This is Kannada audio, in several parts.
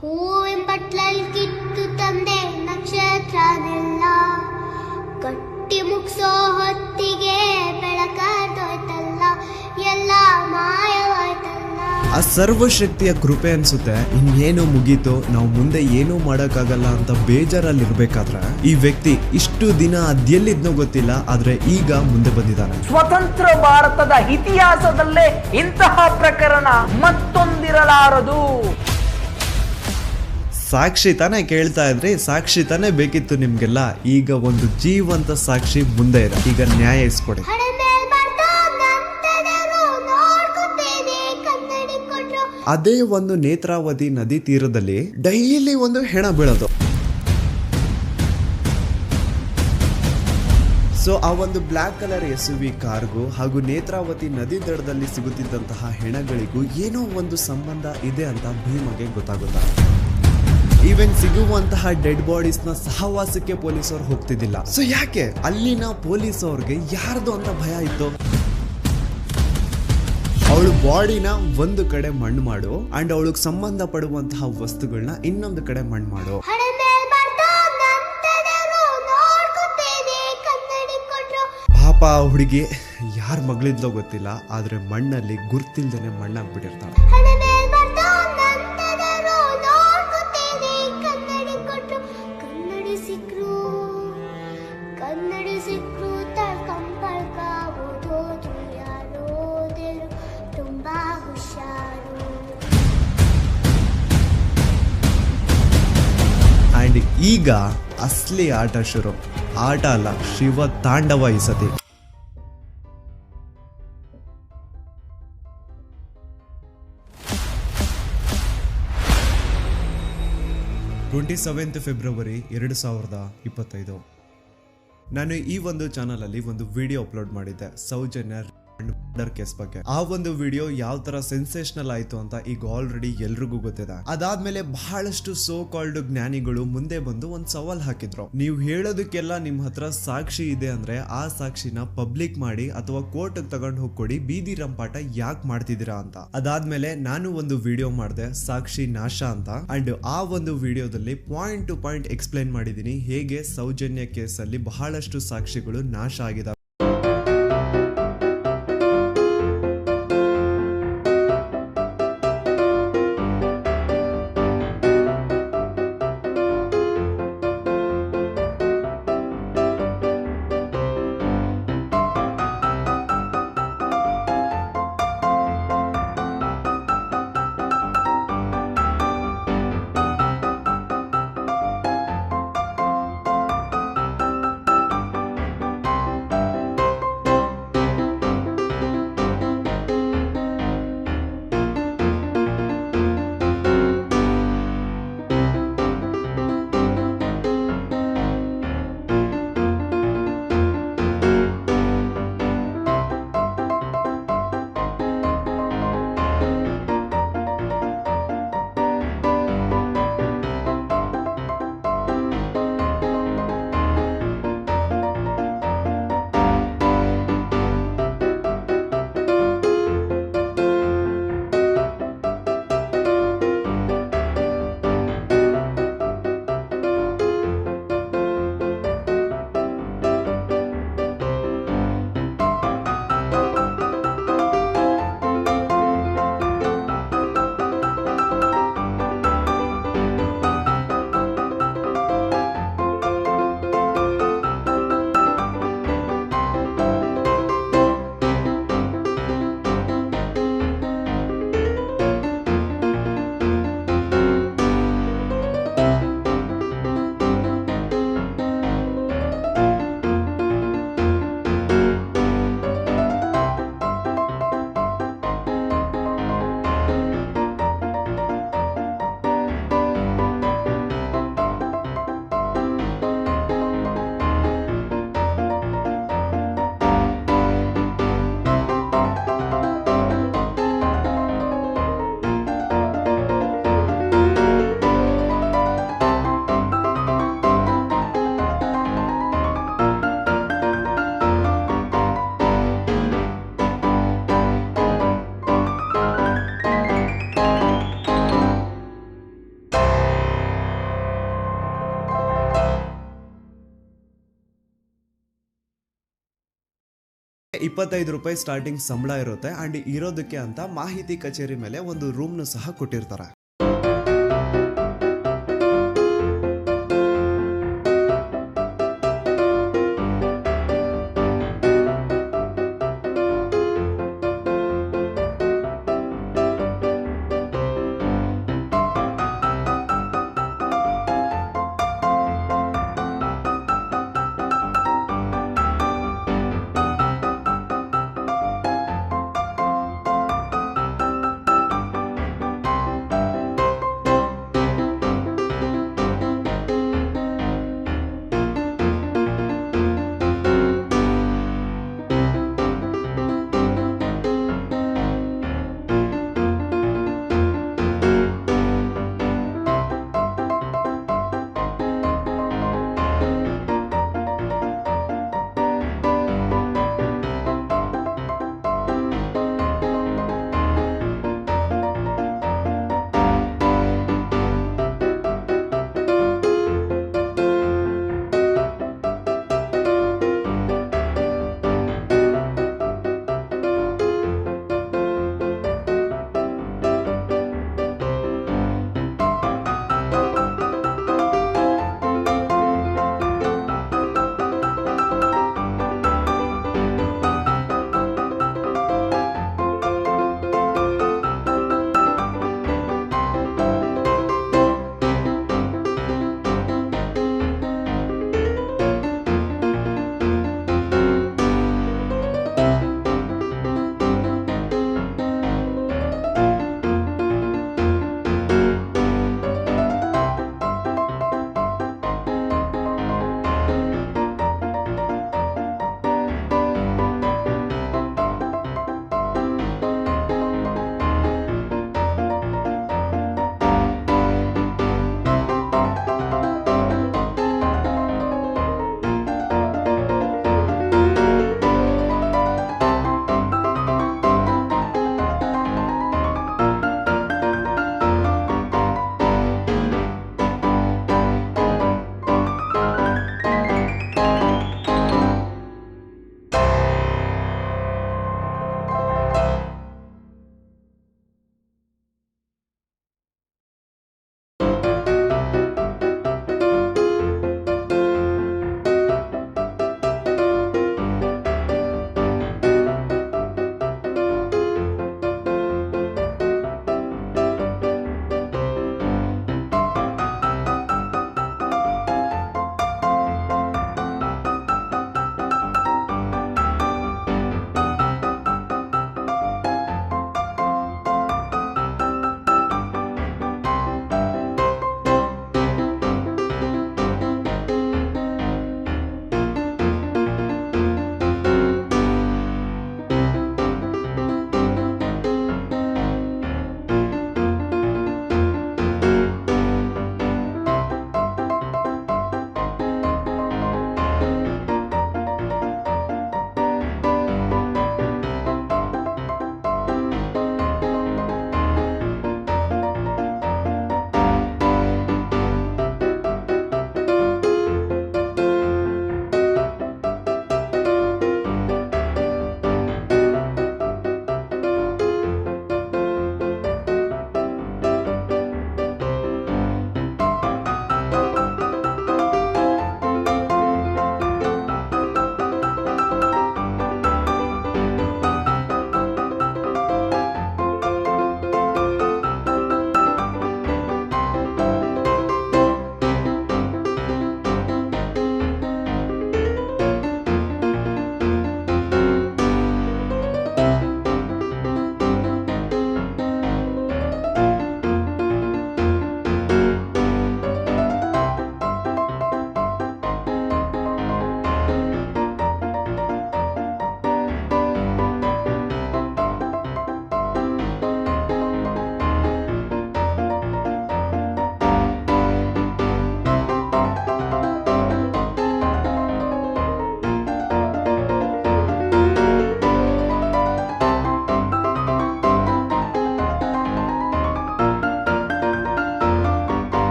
ಹೂವಿನ ಬಟ್ಲಲ್ಲಿ ಕಿತ್ತು ತಂದೆ ನಕ್ಷತ್ರನೆಲ್ಲ ಕಟ್ಟಿ ಮುಗಿಸೋ ಹೊತ್ತಿಗೆ ಬೆಳಕಾದೋಯ್ತಲ್ಲ, ಎಲ್ಲ ಮಾಯವಾಯ್ತಲ್ಲ. ಆ ಸರ್ವಶಕ್ತಿಯ ಕೃಪೆ ಅನ್ಸುತ್ತೆ. ಇನ್ನೇನು ಮುಗೀತು, ನಾವು ಮುಂದೆ ಏನೂ ಮಾಡೋಕ್ಕಾಗಲ್ಲ ಅಂತ ಬೇಜಾರಲ್ಲಿರ್ಬೇಕಾದ್ರೆ ಈ ವ್ಯಕ್ತಿ ಇಷ್ಟು ದಿನ ಅದೆಲ್ಲಿದ್ನೋ ಗೊತ್ತಿಲ್ಲ, ಆದ್ರೆ ಈಗ ಮುಂದೆ ಬಂದಿದ್ದಾನೆ. ಸ್ವತಂತ್ರ ಭಾರತದ ಇತಿಹಾಸದಲ್ಲೇ ಇಂತಹ ಪ್ರಕರಣ ಮತ್ತೊಂದಿರಲಾರದು. ಸಾಕ್ಷಿ ತಾನೇ ಕೇಳ್ತಾ ಇದ್ರಿ, ಸಾಕ್ಷಿ ತಾನೇ ಬೇಕಿತ್ತು ನಿಮ್ಗೆಲ್ಲ. ಈಗ ಒಂದು ಜೀವಂತ ಸಾಕ್ಷಿ ಮುಂದೆ ಇದೆ, ಈಗ ನ್ಯಾಯ ಇಸ್ಕೊಡಿ. ಅದೇ ಒಂದು ನೇತ್ರಾವತಿ ನದಿ ತೀರದಲ್ಲಿ ಡೈಲಿ ಒಂದು ಹೆಣ ಬೀಳೋದು. ಸೊ ಆ ಒಂದು ಬ್ಲಾಕ್ ಕಲರ್ SUV ಕಾರ್ಗೂ ಹಾಗೂ ನೇತ್ರಾವತಿ ನದಿ ದಡದಲ್ಲಿ ಸಿಗುತ್ತಿದ್ದಂತಹ ಹೆಣಗಳಿಗೂ ಏನೋ ಒಂದು ಸಂಬಂಧ ಇದೆ ಅಂತ ಭೀಮಗೆ ಗೊತ್ತಾಗುತ್ತಾ. ಈವನ್ ಸಿಗುವಂತಹ ಡೆಡ್ ಬಾಡೀಸ್ ನ ಸಹವಾಸಕ್ಕೆ ಪೊಲೀಸರು ಹೋಗ್ತಿದ್ದಿಲ್ಲ. ಸೊ ಯಾಕೆ ಅಲ್ಲಿನ ಪೊಲೀಸ್ ಅವ್ರಿಗೆ ಯಾರ್ದು ಅಂತ ಭಯ ಇತ್ತು? ಅವಳು ಬಾಡಿನ ಒಂದು ಕಡೆ ಮಣ್ಣು ಮಾಡು ಅಂಡ್ ಅವಳಿಗೆ ಸಂಬಂಧ ಪಡುವಂತಹ ವಸ್ತುಗಳನ್ನ ಇನ್ನೊಂದು ಕಡೆ ಮಣ್ಣು ಮಾಡು. ಪಾಪ ಹುಡುಗಿ ಯಾರ ಮಗಳಿದ್ಲೋ ಗೊತ್ತಿಲ್ಲ, ಆದ್ರೆ ಮಣ್ಣಲ್ಲಿ ಗುರ್ತಿಲ್ದೇನೆ ಮಣ್ಣಾಗ್ಬಿಟ್ಟಿರ್ತಾಳೆ. ಅಂಡ್ ಈಗ ಅಸಲಿ ಆಟ ಶುರು. ಆಟ ಅಲ್ಲ, ಶಿವ ತಾಂಡವ ಈ ಸತಿ. 27 ಫೆಬ್ರವರಿ 2025. ನಾನು ಈ ಒಂದು ಚಾನಲ್ ಅಲ್ಲಿ ಒಂದು ವಿಡಿಯೋ ಅಪ್ಲೋಡ್ ಮಾಡಿದ್ದೆ ಸೌಜನ್ಯ ಮರ್ಡರ್ ಕೇಸ್ ಬಗ್ಗೆ. ಆ ಒಂದು ವಿಡಿಯೋ ಯಾವ ತರ ಸೆನ್ಸೇಷನಲ್ ಆಯ್ತು ಅಂತ ಈಗ ಆಲ್ರೆಡಿ ಎಲ್ರಿಗೂ ಗೊತ್ತಿದೆ. ಅದಾದ್ಮೇಲೆ ಬಹಳಷ್ಟು ಸೋ ಕಾಲ್ಡ್ ಜ್ಞಾನಿಗಳು ಮುಂದೆ ಬಂದು ಒಂದ್ ಸವಾಲ್ ಹಾಕಿದ್ರು. ನೀವು ಹೇಳೋದಕ್ಕೆಲ್ಲ ನಿಮ್ ಹತ್ರ ಸಾಕ್ಷಿ ಇದೆ ಅಂದ್ರೆ ಆ ಸಾಕ್ಷಿನ ಪಬ್ಲಿಕ್ ಮಾಡಿ ಅಥವಾ ಕೋರ್ಟ್ ತಗೊಂಡು ಹೋಗ್ಕೊಡಿ, ಬೀದಿ ರಂಪಾಟ ಯಾಕೆ ಮಾಡ್ತಿದ್ದೀರಾ ಅಂತ. ಅದಾದ್ಮೇಲೆ ನಾನು ಒಂದು ವಿಡಿಯೋ ಮಾಡಿದೆ, ಸಾಕ್ಷಿ ನಾಶ ಅಂತ. ಅಂಡ್ ಆ ಒಂದು ವಿಡಿಯೋದಲ್ಲಿ ಪಾಯಿಂಟ್ ಟು ಪಾಯಿಂಟ್ ಎಕ್ಸ್ಪ್ಲೈನ್ ಮಾಡಿದೀನಿ ಹೇಗೆ ಸೌಜನ್ಯ ಕೇಸಲ್ಲಿ ಬಹಳಷ್ಟು ಸಾಕ್ಷಿಗಳು ನಾಶ ಆಗಿದಾವೆ. ₹25 ಸ್ಟಾರ್ಟಿಂಗ್ ಸಂಬಳ ಇರುತ್ತೆ ಅಂಡ್ ಇರೋದಕ್ಕೆ ಅಂತ ಮಾಹಿತಿ ಕಚೇರಿ ಮೇಲೆ ಒಂದು ರೂಮ್ನು ಸಹ ಕೊಟ್ಟಿರ್ತಾರೆ.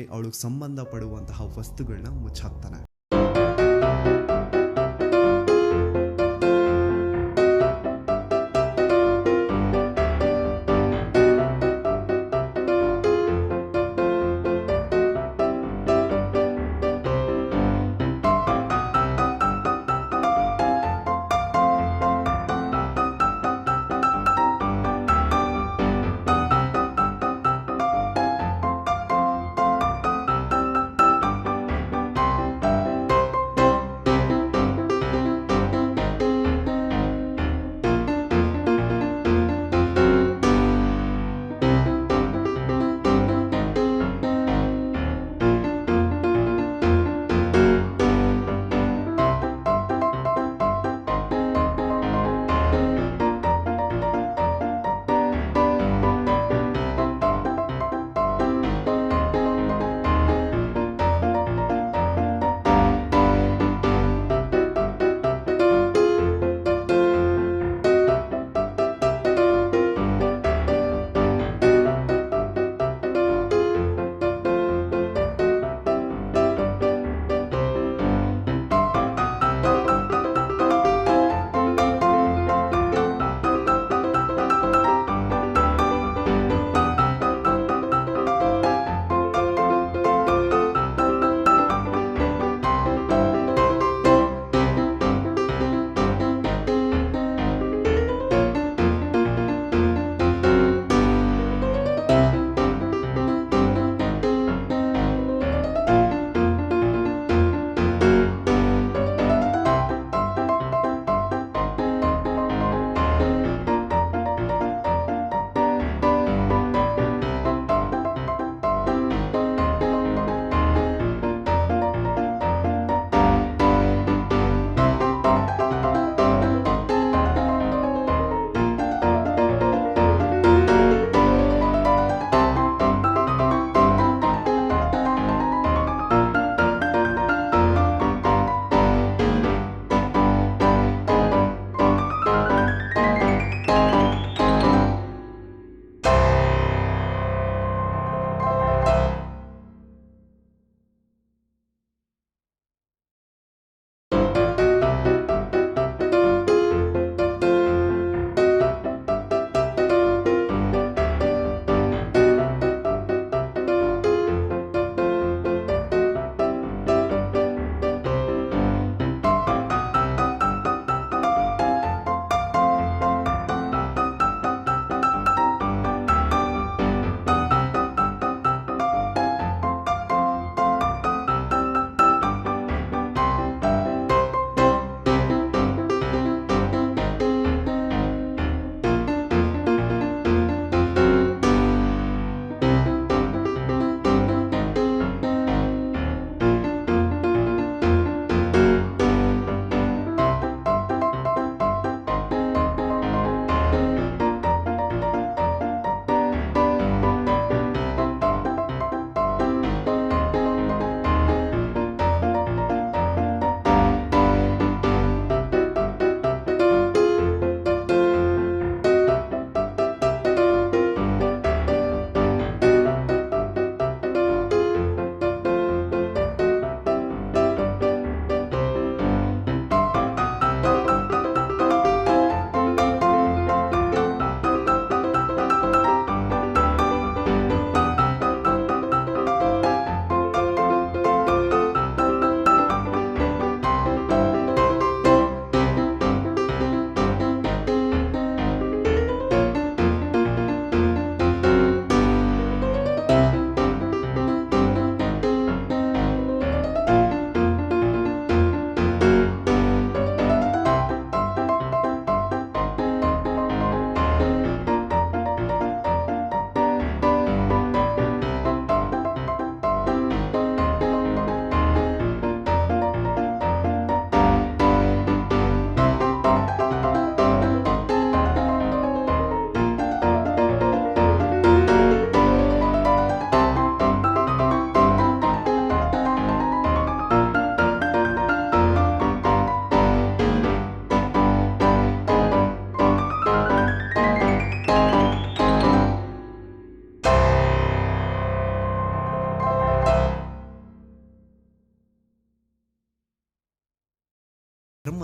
ಅವಳಿಗೆ ಸಂಬಂಧ ಪಡುವಂತಹ ವಸ್ತುಗಳನ್ನ ಮುಚ್ಚಾಕ್ತಾನೆ.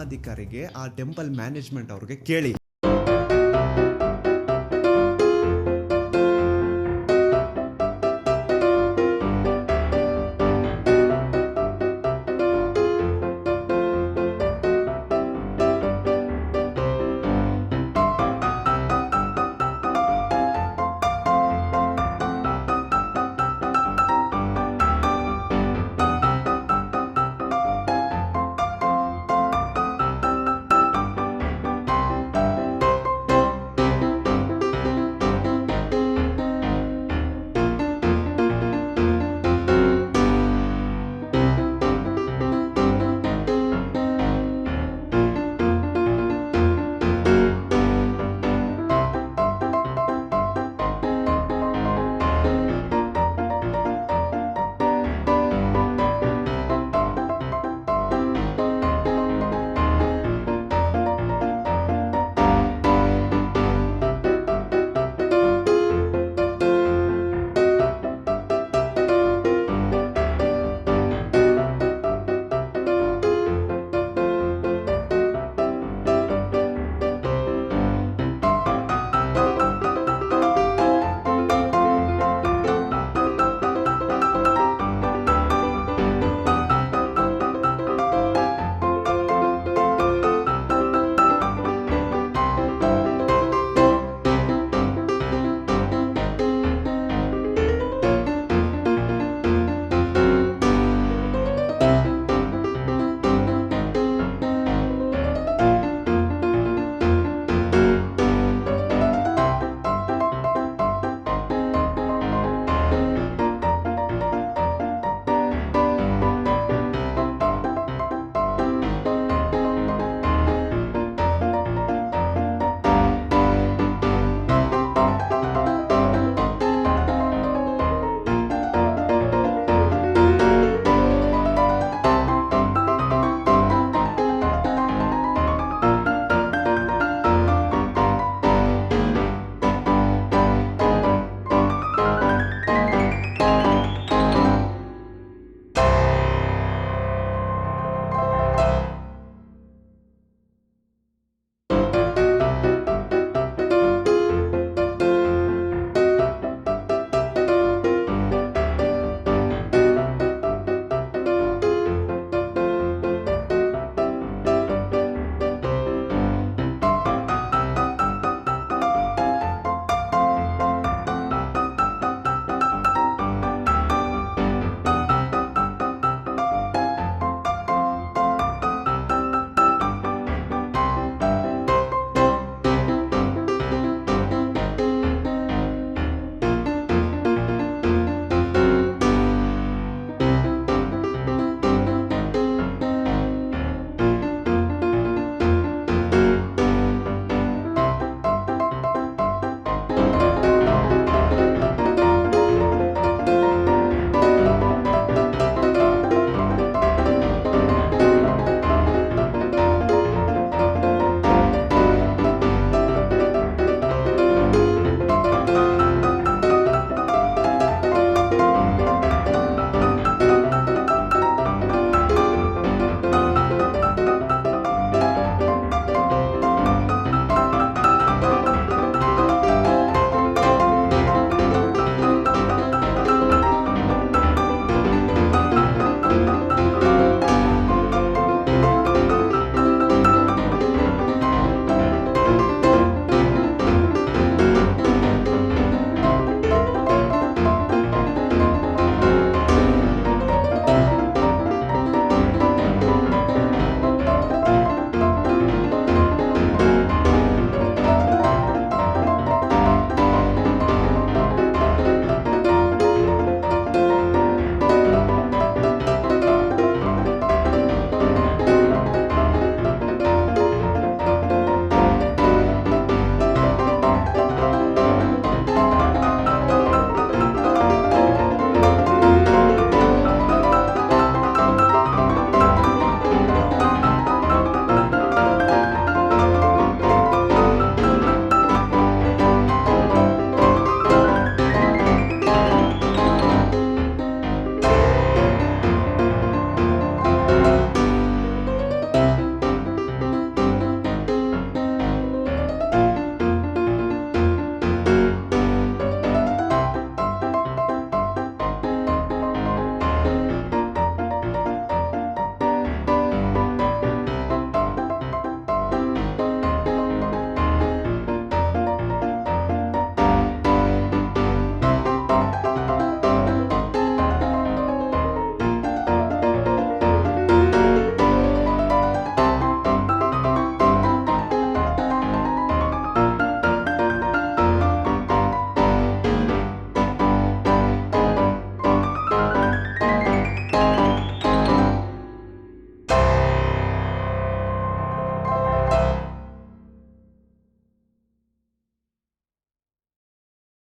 ಗ್ರಾಮಾಧಿಕಾರಿಗೆ ಆ ಟೆಂಪಲ್ ಮ್ಯಾನೇಜ್ಮೆಂಟ್ ಅವ್ರಿಗೆ ಕೇಳಿ